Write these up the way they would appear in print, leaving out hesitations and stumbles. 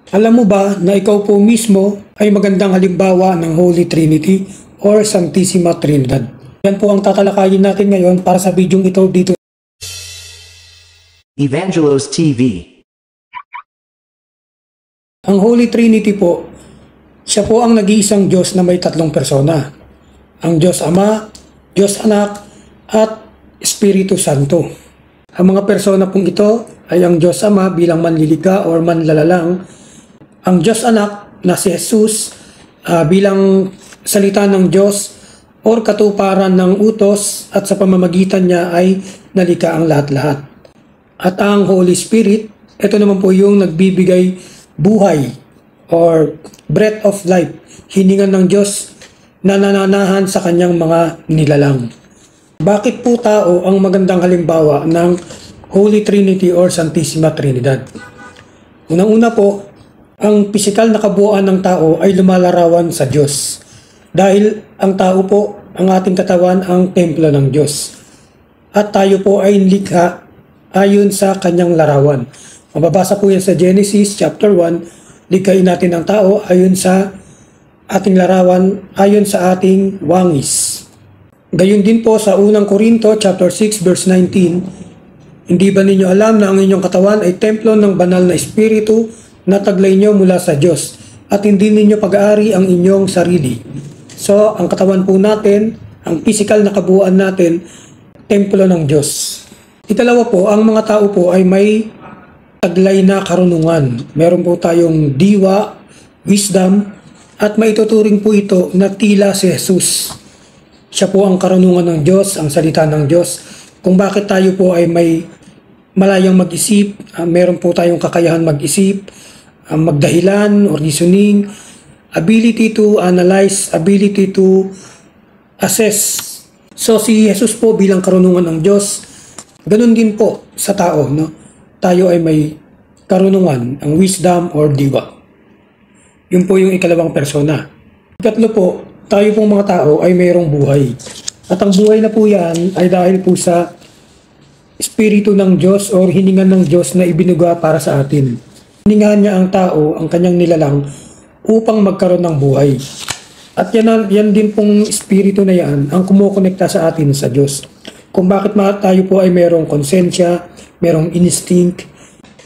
Alam mo ba na ikaw po mismo ay magandang halimbawa ng Holy Trinity or Santissima Trinidad? Yan po ang tatalakayin natin ngayon para sa video ito dito. Evangelos TV. Ang Holy Trinity po, siya po ang nag-iisang Diyos na may tatlong persona. Ang Diyos Ama, Diyos Anak, at Espiritu Santo. Ang mga persona pong ito ay ang Diyos Ama bilang manlilika or manlalalang, ang Diyos Anak na si Jesus bilang salita ng Diyos or katuparan ng utos at sa pamamagitan niya ay nalika ang lahat-lahat. At ang Holy Spirit, ito naman po yung nagbibigay buhay or breath of life, hiningan ng Diyos na nananahan sa kanyang mga nilalang. Bakit po tao ang magandang halimbawa ng Holy Trinity or Santissima Trinidad? Unang-una po, ang pisikal na kabuuan ng tao ay lumalarawan sa Diyos. Dahil ang tao po, ang ating katawan, ang templo ng Diyos. At tayo po ay nilikha ayon sa kanyang larawan. Mababasa po yan sa Genesis chapter 1, likhain natin ang tao ayon sa ating larawan, ayon sa ating wangis. Gayon din po sa unang Korinto chapter 6 verse 19, hindi ba ninyo alam na ang inyong katawan ay templo ng banal na espiritu na taglay nyo mula sa Diyos at hindi ninyo pag-aari ang inyong sarili. So, ang katawan po natin, ang physical na kabuuan natin, templo ng Diyos. Ikalawa po, ang mga tao po ay may taglay na karunungan. Meron po tayong diwa, wisdom, at maituturing po ito na tila si Jesus. Siya po ang karunungan ng Diyos, ang salita ng Diyos. Kung bakit tayo po ay may malayang mag-isip, meron po tayong kakayahan mag-isip, magdahilan or reasoning, ability to analyze, ability to assess. So si Jesus po bilang karunungan ng Diyos, ganun din po sa tao, no? Tayo ay may karunungan, ang wisdom or diwa. Yun po yung ikalawang persona. Ikatlo po, tayo pong mga tao ay mayroong buhay. At ang buhay na po yan ay dahil po sa Espiritu ng Diyos or hiningan ng Diyos na ibinuga para sa atin. Hiningahan niya ang tao, ang kanyang nilalang, upang magkaroon ng buhay. At yan din pong espiritu na yan ang kumukonekta sa atin sa Diyos. Kung bakit tayo po ay mayroong konsensya, mayroong instinct,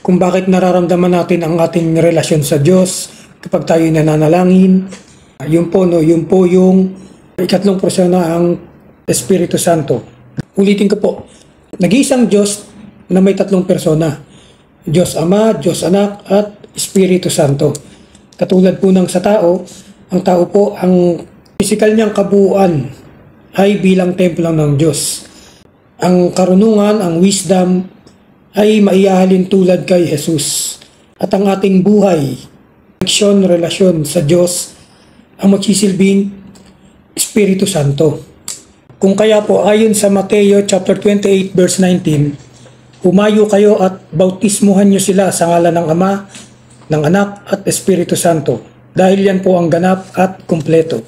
kung bakit nararamdaman natin ang ating relasyon sa Diyos kapag tayo nananalangin, yun po yung ikatlong persona, ang Espiritu Santo. Ulitin ko po, nag-iisang Diyos na may tatlong persona. Diyos Ama, Diyos Anak, at Espiritu Santo. Katulad po ng sa tao, ang tao po, ang pisikal niyang kabuuan ay bilang templo ng Diyos. Ang karunungan, ang wisdom, ay maiahalin tulad kay Jesus. At ang ating buhay, relasyon sa Diyos, ang magsisilbing Espiritu Santo. Kung kaya po, ayon sa Mateo chapter 28 verse 19, humayo kayo at bautismuhan niyo sila sa ngalan ng Ama, ng Anak at Espiritu Santo. Dahil yan po ang ganap at kumpleto.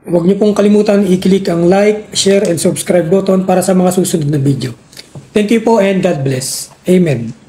Huwag niyo pong kalimutan i-click ang like, share, and subscribe button para sa mga susunod na video. Thank you po and God bless. Amen.